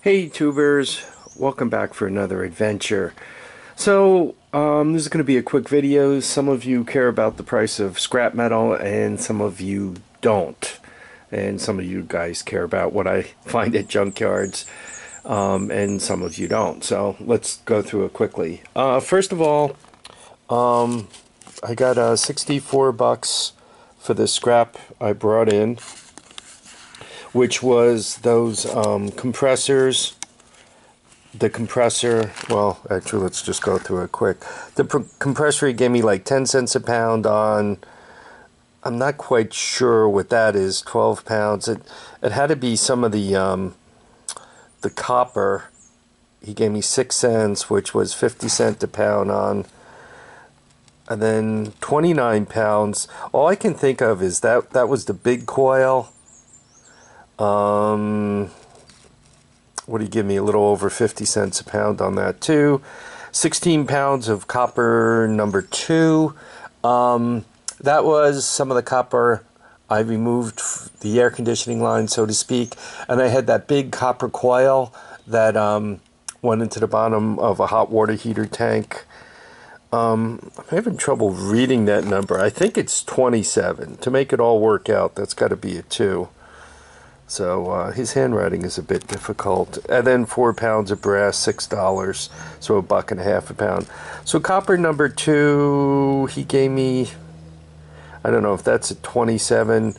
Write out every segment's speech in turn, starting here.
Hey tubers, welcome back for another adventure. This is going to be a quick video. Some of you care about the price of scrap metal and some of you don't. And some of you guys care about what I find at junkyards and some of you don't. So let's go through it quickly. First of all, I got 64 bucks for the scrap I brought in, which was those compressors. The compressor, well, actually, let's just go through it quick. The compressor he gave me like 10 cents a pound on, I'm not quite sure what that is, 12 pounds. It had to be some of the copper. He gave me 6 cents, which was 50 cents a pound on. And then 29 pounds. All I can think of is that was the big coil. What do you give me? A little over 50 cents a pound on that too. 16 pounds of copper number 2. That was some of the copper I removed the air conditioning line, so to speak. And I had that big copper coil that went into the bottom of a hot water heater tank. I'm having trouble reading that number. I think it's 27. To make it all work out, that's got to be a 2. So his handwriting is a bit difficult. And then 4 pounds of brass, $6, so $1.50 a pound. So copper number 2, he gave me, I don't know if that's a 27,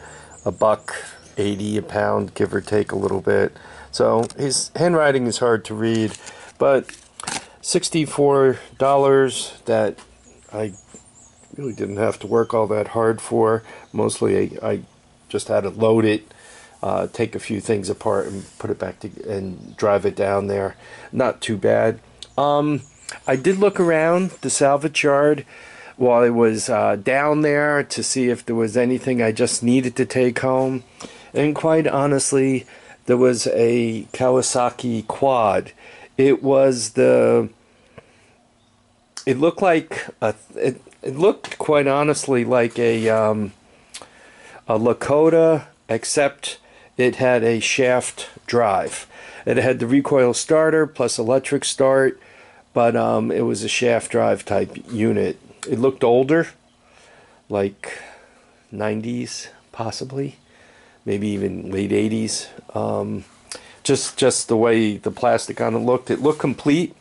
$1.80 a pound, give or take a little bit. So his handwriting is hard to read, but $64 that I really didn't have to work all that hard for. Mostly I just had to load it. Take a few things apart and put it back and drive it down there. Not too bad. I did look around the salvage yard while I was down there to see if there was anything I just needed to take home. And quite honestly, there was a Kawasaki quad. It was it looked like it looked quite honestly like a Lakota, except it had a shaft drive. It had the recoil starter plus electric start, but it was a shaft drive type unit. It looked older, like 90s possibly, maybe even late 80s. Just the way the plastic on it looked. It looked complete.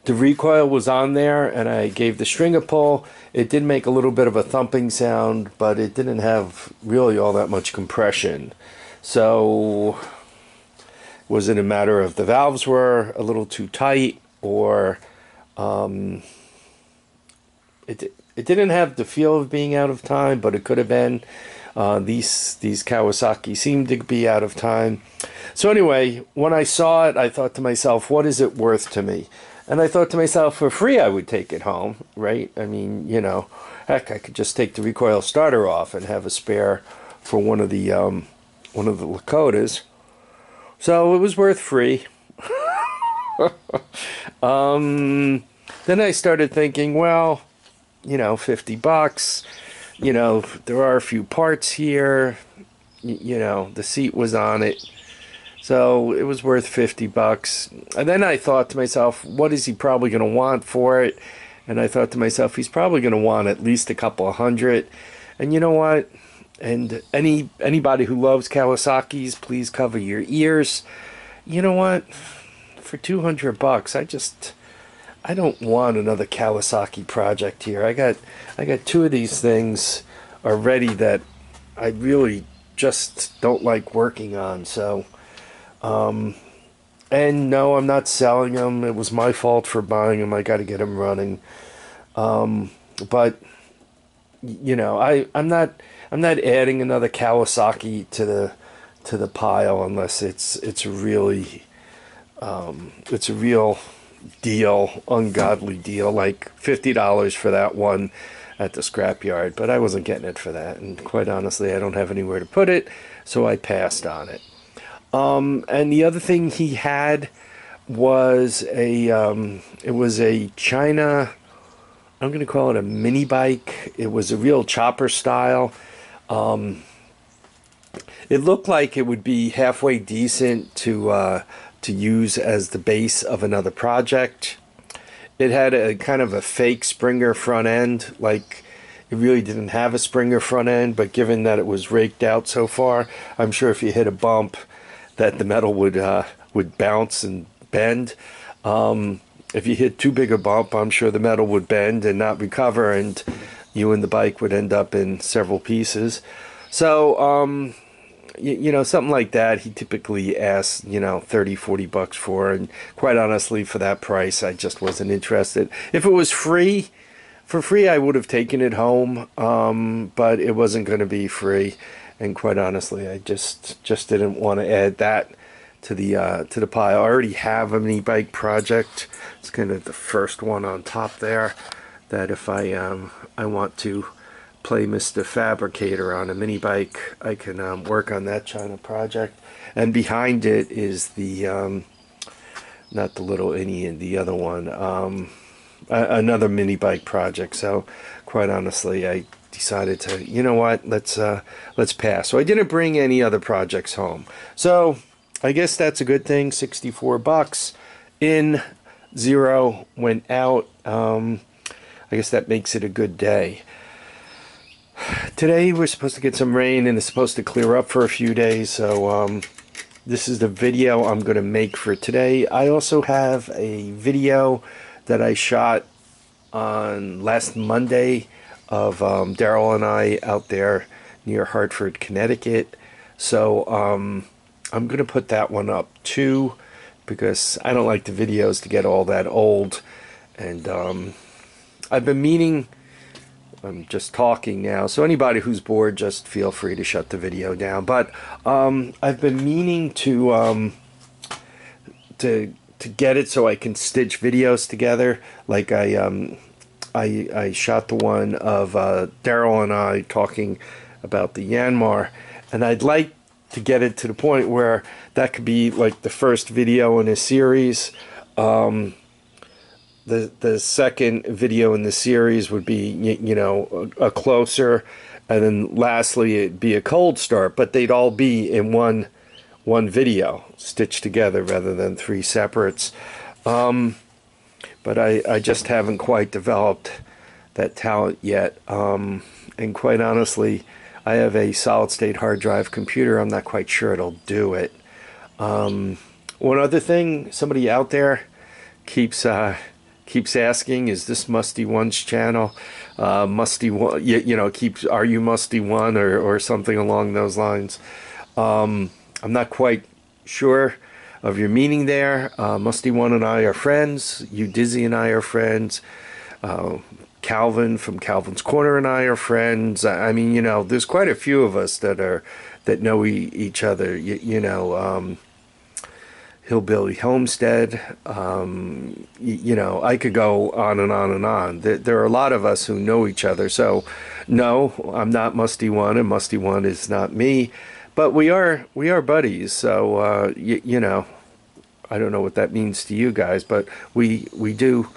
The recoil was on there, and I gave the string a pull. It did make a little bit of a thumping sound, but it didn't have really all that much compression. So, was it a matter of the valves were a little too tight, or it didn't have the feel of being out of time, but it could have been. These Kawasaki seemed to be out of time. So anyway, when I saw it, I thought to myself, what is it worth to me? And I thought to myself, for free I would take it home, right? I mean, you know, heck, I could just take the recoil starter off and have a spare for one of the Lakotas. So it was worth free. Then I started thinking, well, you know, 50 bucks. You know, there are a few parts here. You know, the seat was on it. So it was worth 50 bucks. And then I thought to myself, what is he probably going to want for it? And I thought to myself, he's probably going to want at least a couple of hundred. And you know what? And anybody who loves Kawasaki's, please cover your ears. You know what? For 200 bucks, I don't want another Kawasaki project here. I got 2 of these things already that I really just don't like working on. So and no, I'm not selling them. It was my fault for buying them. I got to get them running. But you know, I'm not adding another Kawasaki to the pile unless it's really it's a real deal, ungodly deal, like $50 for that one at the scrapyard. But I wasn't getting it for that, and quite honestly, I don't have anywhere to put it, so I passed on it. And the other thing he had was it was a China, I'm going to call it a mini bike. It was a real chopper style. It looked like it would be halfway decent to use as the base of another project. It had a kind of a fake Springer front end, like it really didn't have a Springer front end, but given that it was raked out so far, I'm sure if you hit a bump that the metal would bounce and bend. If you hit too big a bump, I'm sure the metal would bend and not recover, and you and the bike would end up in several pieces. So, you know, something like that, he typically asks, you know, 30, 40 bucks for, and quite honestly, for that price, I just wasn't interested. If it was free, for free, I would have taken it home, but it wasn't going to be free, and quite honestly, I just didn't want to add that to the pile. I already have a mini bike project. It's kind of the first one on top there, that if I want to play Mr. Fabricator on a mini bike, I can work on that China project. And behind it is the not the little Indian, the other one, another mini bike project. So quite honestly, I decided to, you know what, let's pass. So I didn't bring any other projects home. So I guess that's a good thing. 64 bucks in, 0 went out. I guess that makes it a good day. Today we're supposed to get some rain, and it's supposed to clear up for a few days, so this is the video I'm going to make for today. I also have a video that I shot on last Monday of Daryl and I out there near Hartford, Connecticut. So I'm going to put that one up too, because I don't like the videos to get all that old. And I've been meaning, I'm just talking now, so anybody who's bored, just feel free to shut the video down. But I've been meaning to get it so I can stitch videos together. Like I shot the one of Daryl and I talking about the Yanmar, and I'd like to get it to the point where that could be like the first video in a series. The second video in the series would be, you know, a closer, and then lastly it'd be a cold start, but they'd all be in one video stitched together rather than 3 separates. But I just haven't quite developed that talent yet, and quite honestly, I have a solid state hard drive computer. I'm not quite sure it'll do it. One other thing, somebody out there keeps asking, is this Musty One's channel? Musty One, you know, are you Musty One, or something along those lines? I'm not quite sure of your meaning there. Musty One and I are friends. You Dizzy and I are friends. Calvin from Calvin's Corner and I are friends. I mean, you know, there's quite a few of us that know each other. You know, Hillbilly Homestead. You know, I could go on and on and on. There are a lot of us who know each other. So, no, I'm not Musty One, and Musty One is not me. But we are buddies. So, you know, I don't know what that means to you guys, but we do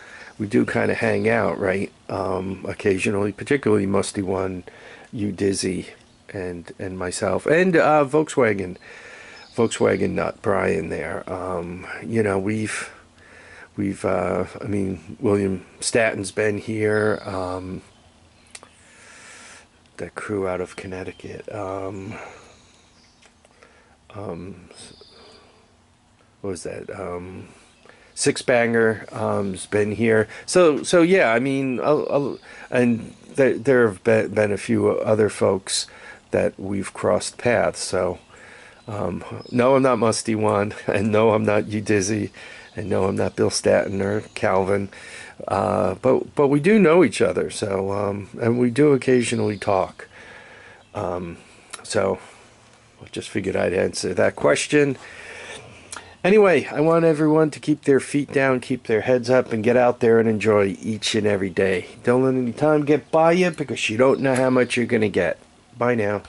kind of hang out, right? Occasionally, particularly Musty One, you Dizzy, and myself, and Volkswagen nut Brian there. You know, we've I mean, William Staten's been here. That crew out of Connecticut. What was that? Sixbanger has been here. So yeah, I mean, and there have been a few other folks that we've crossed paths. So no, I'm not Musty One, and no, I'm not you Dizzy, and no, I'm not Bill Staten or Calvin. But we do know each other. So and we do occasionally talk. So I just figured I'd answer that question. Anyway, I want everyone to keep their feet down, keep their heads up, and get out there and enjoy each and every day. Don't let any time get by you, because you don't know how much you're going to get. Bye now.